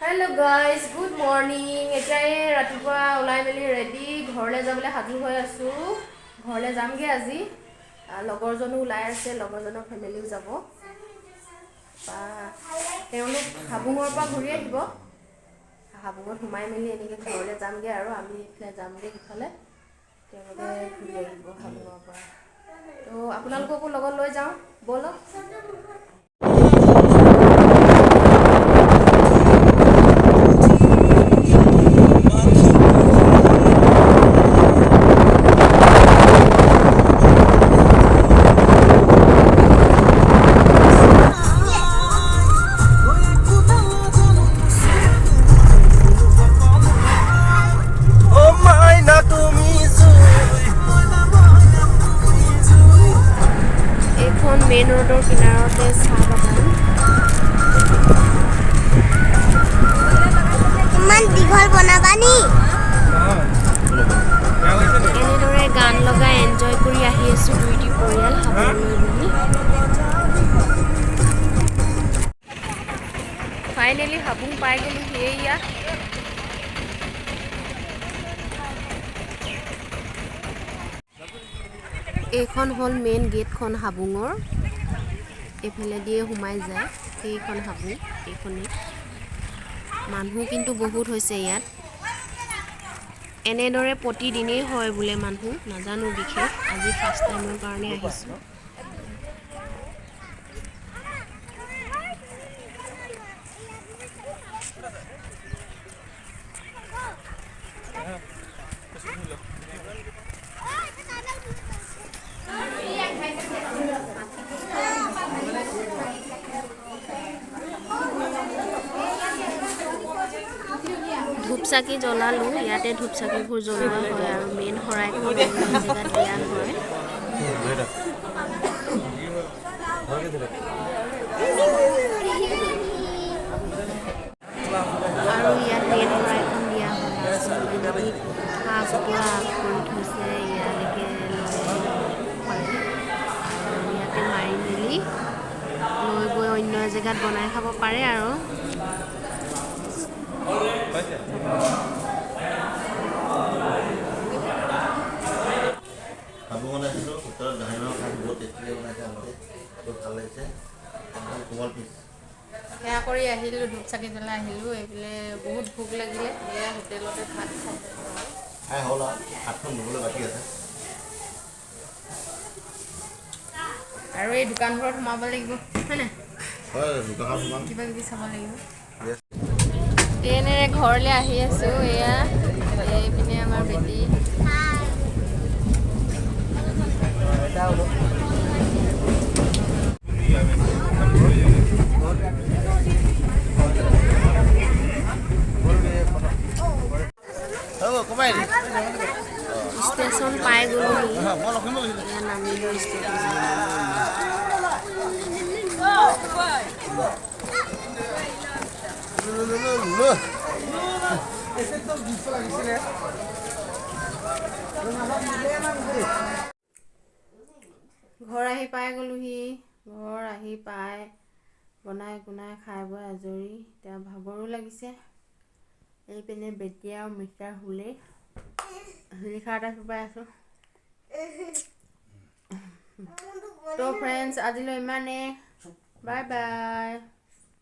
Hello guys, good morning. এটাই ৰাতিপুৱা ওলাই মেলি ৰেডি ঘৰলৈ যাবলৈ সাজু হৈ আছো। ঘৰলৈ যামগে আজি। লগৰজনো ওলাই আছে, লগৰজনৰ ফেমিলিও যাব। তেওঁলোক হাবুঙৰ পৰা ঘূৰি আহিব। হাবুঙত সোমাই মেলি এনেকৈ ঘৰলৈ যামগে আৰু আমি ইফালে যামগে ইফালে। তেওঁলোকে ঘূৰি আহিব হাবুঙৰ পৰা। তো আপোনালোককো লগত লৈ যাওঁ ব'লক। মেইন ৰোডৰ কিনাৰতে চাহ বাগান। ইমান দীঘল বনাবা নি? এনেদৰে গান লগাই এনজয় কৰি আহি আছো দুইটি পৰিয়াল হাবুঙলৈ বুলি। ফাইনেলি হাবুং পাই গ'লো সেয়া। এইখন হ'ল মেইন গেটখন হাবুঙৰ। এইফালে দিয়ে সোমাই যায় সেইখন হাবুং। এইখনেই মানুহ কিন্তু বহুত হৈছে ইয়াত। এনেদৰে প্ৰতিদিনেই হয় বোলে মানুহ, নাজানো বিশেষ। আজি ফাৰ্ষ্ট টাইমৰ কাৰণে আহিছোঁ। ধূপচাকি জ্বলালোঁ। ইয়াতে ধূপচাকিবোৰ জ্বলোৱা হয় আৰু মেইন শৰাইখন জেগাত দিয়া হয়। আৰু ইয়াত মেইন শৰাইখন দিয়া হয়। হাঁহ কুকুৰা কৰি থৈছে ইয়ালৈকে পাৰে। আৰু ইয়াতে মাৰি মেলি লৈ গৈ অন্য জেগাত বনাই খাব পাৰে আৰু। সেয়া কৰি আহিলোঁ, ধূপচাকি জ্বলাই আহিলোঁ। এইফালে বহুত ভোক লাগিলে, সেয়া হোটেলতে ভাত খাই হ'ল আৰু ভাতখন ধুবলৈ বাকী আছে। আৰু এই দোকানবোৰত সোমাব লাগিব হয় নাই? কিবা কিবি চাব লাগিব। ট্ৰেইনেৰে ঘৰলৈ আহি আছোঁ। এয়া এইপিনে আমাৰ বেটি। ষ্টেচন পাই গ'লোহি। এয়া নামিলোঁ ষ্টেচন। ঘৰ আহি পাই গ'লোহি। ঘৰ আহি পাই বনাই কুনাই খাই বৈ আজৰি। এতিয়া ভাগৰো লাগিছে। এইপিনে বেটি আৰু মিষ্টাৰ শুলে। লিখা এটা চপাই আছোঁ। তো ফ্ৰেণ্ডছ, আজিলৈ ইমানেই। Bye bye.